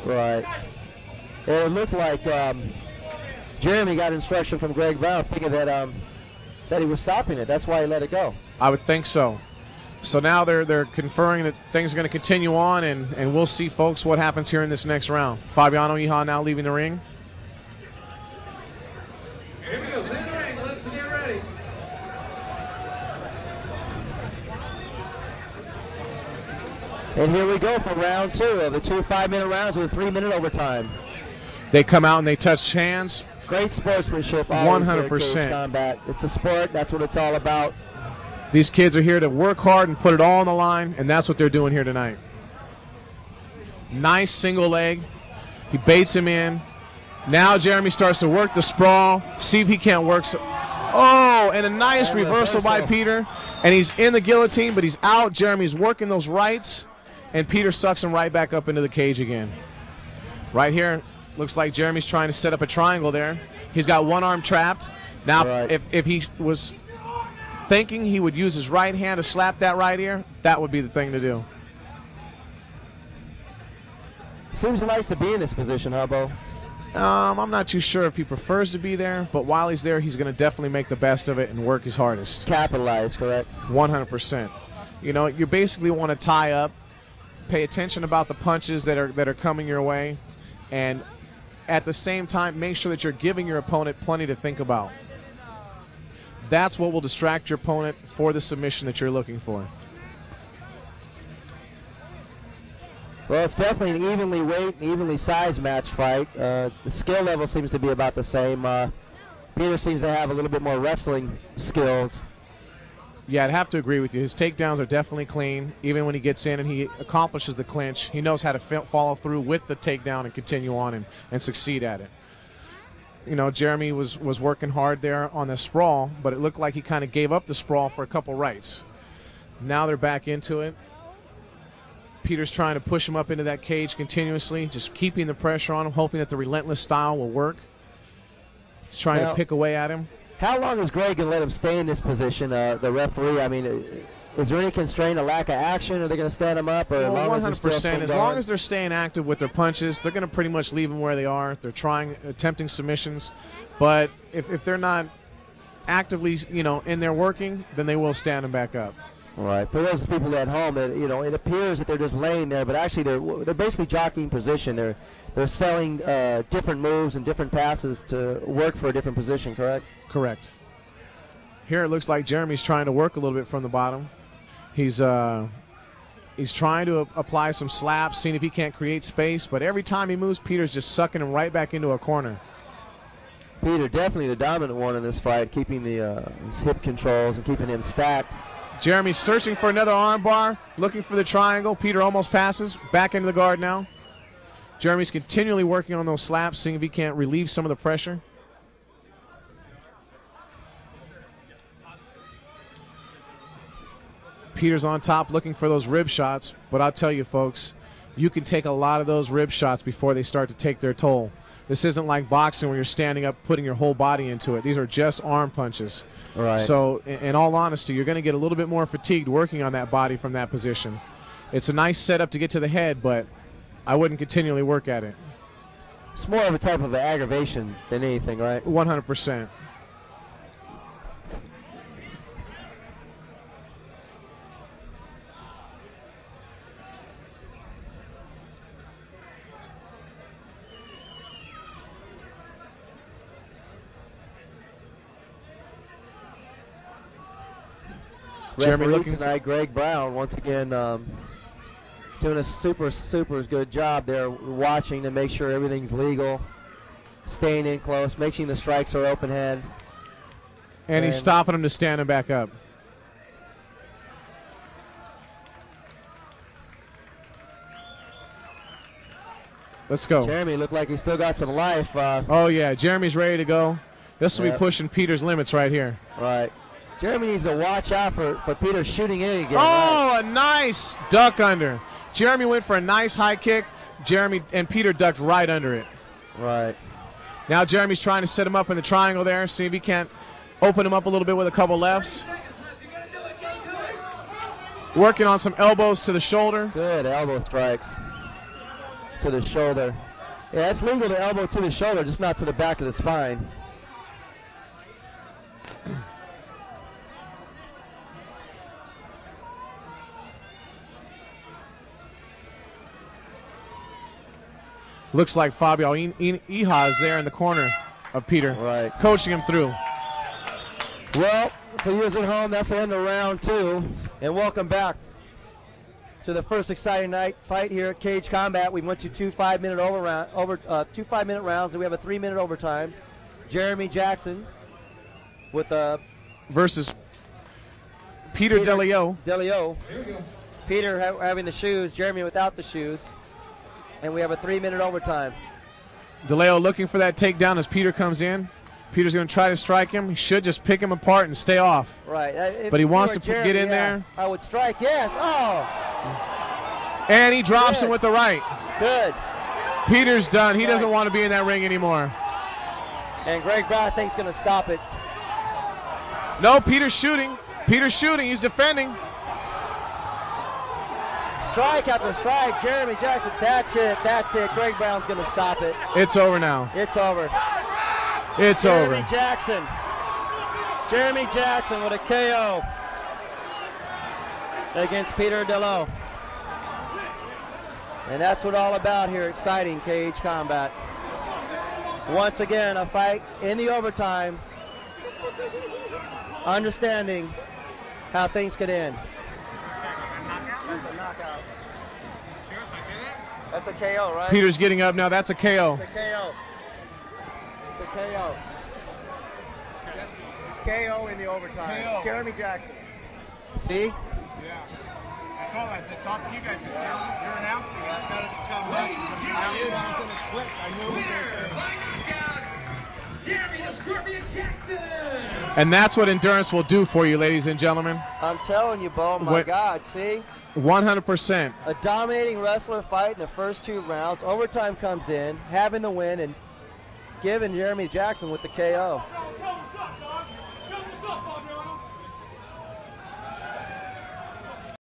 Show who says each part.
Speaker 1: Right. It looked like Jeremy got instruction from Greg Brown, thinking that he was stopping it. That's why he let it go.
Speaker 2: I would think so. So now they're conferring that things are going to continue on, and we'll see, folks, what happens here in this next round. Fabiano Iha now leaving the ring.
Speaker 3: Here we go. Leave the ring. Let's get ready.
Speaker 1: And here we go for round 2 of the 2 5-minute rounds with a 3-minute overtime.
Speaker 2: They come out and they touch hands.
Speaker 1: Great sportsmanship.
Speaker 2: 100%.
Speaker 1: Combat. It's a sport. That's what it's all about.
Speaker 2: These kids are here to work hard and put it all on the line, and that's what they're doing here tonight. Nice single leg. He baits him in. Now Jeremy starts to work the sprawl. See if he can't work. Oh, and a nice reversal by Peter. And he's in the guillotine, but he's out. Jeremy's working those rights, and Peter sucks him right back up into the cage again. Right here, looks like Jeremy's trying to set up a triangle there. He's got one arm trapped. Now, if he was thinking he would use his right hand to slap that right ear, that would be the thing to do.
Speaker 1: Seems nice to be in this position, huh, Bo?
Speaker 2: I'm not too sure if he prefers to be there, but while he's there, he's going to definitely make the best of it and work his hardest.
Speaker 1: Capitalize, correct?
Speaker 2: 100%. You know, you basically want to tie up, pay attention about the punches that are coming your way, and at the same time, make sure that you're giving your opponent plenty to think about. That's what will distract your opponent for the submission that you're looking for.
Speaker 1: Well, it's definitely an evenly weight, evenly sized match fight. The skill level seems to be about the same. Peter seems to have a little bit more wrestling skills.
Speaker 2: Yeah, I'd have to agree with you. His takedowns are definitely clean. Even when he gets in and he accomplishes the clinch, he knows how to follow through with the takedown and continue on and succeed at it. You know, Jeremy was working hard there on the sprawl, but it looked like he kind of gave up the sprawl for a couple rights. Now they're back into it. Peter's trying to push him up into that cage continuously, just keeping the pressure on him, hoping that the relentless style will work. He's trying to pick away at him.
Speaker 1: How long is Greg going to let him stay in this position, the referee? I mean, is there any constraint, a lack of action? Are they going to stand him up? Or
Speaker 2: 100%. As long as they're staying active with their punches, they're going to pretty much leave them where they are. They're attempting submissions. But if they're not actively, in there working, then they will stand them back up.
Speaker 1: All right. For those people at home, it appears that they're just laying there, but actually they're basically jockeying position. They're selling different moves and different passes to work for a different position, correct?
Speaker 2: Correct. Here it looks like Jeremy's trying to work a little bit from the bottom. He's trying to apply some slaps, seeing if he can't create space, but every time he moves, Peter's just sucking him right back into a corner.
Speaker 1: Peter definitely the dominant one in this fight, keeping his hip controls and keeping him stacked.
Speaker 2: Jeremy's searching for another armbar, looking for the triangle. Peter almost passes, back into the guard now. Jeremy's continually working on those slaps, seeing if he can't relieve some of the pressure. Peter's on top looking for those rib shots, but I'll tell you, folks, you can take a lot of those rib shots before they start to take their toll. This isn't like boxing where you're standing up, putting your whole body into it. These are just arm punches.
Speaker 1: Right.
Speaker 2: So, in all honesty, you're going to get a little bit more fatigued working on that body from that position. It's a nice setup to get to the head, but I wouldn't continually work at it.
Speaker 1: It's more of a type of aggravation than anything, right?
Speaker 2: 100%.
Speaker 1: Jeremy looking tonight, Greg Brown, once again doing a super good job there, watching to make sure everything's legal, staying in close, making the strikes are open hand.
Speaker 2: And he's stopping him to stand him back up. Let's go.
Speaker 1: Jeremy looked like he still got some life.
Speaker 2: Oh, yeah. Jeremy's ready to go. This will be pushing Peter's limits right here.
Speaker 1: Right. Jeremy needs to watch out for Peter shooting in again.
Speaker 2: Oh,
Speaker 1: right.
Speaker 2: A nice duck under. Jeremy went for a nice high kick. Jeremy and Peter ducked right under it.
Speaker 1: Right.
Speaker 2: Now Jeremy's trying to set him up in the triangle there, see if he can't open him up a little bit with a couple lefts. Working on some elbows to the shoulder.
Speaker 1: Good elbow strikes. to the shoulder. Yeah, it's legal to elbow to the shoulder, just not to the back of the spine.
Speaker 2: Looks like Fabio Iha is there in the corner of Peter,
Speaker 1: right,
Speaker 2: coaching him through.
Speaker 1: Well, for you at home, that's the end of round 2, and welcome back to the first exciting night fight here at Cage Combat. We went to 2 5-minute two 5-minute rounds, and we have a 3-minute overtime. Jeremy Jackson with
Speaker 2: versus Peter Delayo.
Speaker 1: Peter having the shoes, Jeremy without the shoes, and we have a 3-minute overtime.
Speaker 2: Delayo looking for that takedown as Peter comes in. Peter's going to try to strike him. He should just pick him apart and stay off.
Speaker 1: Right.
Speaker 2: But he wants to
Speaker 1: Jeremy,
Speaker 2: get in there.
Speaker 1: I would strike, yes. Oh!
Speaker 2: And he drops him with the right.
Speaker 1: Good.
Speaker 2: Peter's done. He doesn't want to be in that ring anymore.
Speaker 1: And Greg Brown, I think, is going to stop it.
Speaker 2: No, Peter's shooting. Peter's shooting. He's defending.
Speaker 1: Strike after strike. Jeremy Jackson. That's it. That's it. Greg Brown's going to stop it.
Speaker 2: It's over now.
Speaker 1: It's over.
Speaker 2: It's
Speaker 1: Jeremy
Speaker 2: over.
Speaker 1: Jackson. Jeremy Jackson with a KO against Peter Delayo. And that's what all about here. Exciting Cage Combat. Once again, a fight in the overtime. Understanding how things could end. That's a knockout. That's a KO, right?
Speaker 2: Peter's getting up now. That's a KO.
Speaker 1: It's a KO. It's a KO. KO in the overtime. KO. Jeremy Jackson. See?
Speaker 4: Yeah. I told him, I said, talk to you guys because you're announcing it. It's got to wait. I knew it was going to switch. I knew it was going to
Speaker 3: Jeremy the Scorpion Jackson.
Speaker 2: And that's what endurance will do for you, ladies and gentlemen.
Speaker 1: I'm telling you, Bo, my God, see?
Speaker 2: 100%.
Speaker 1: A dominating wrestler fight in the first 2 rounds. Overtime comes in, having the win, and giving Jeremy Jackson with the KO.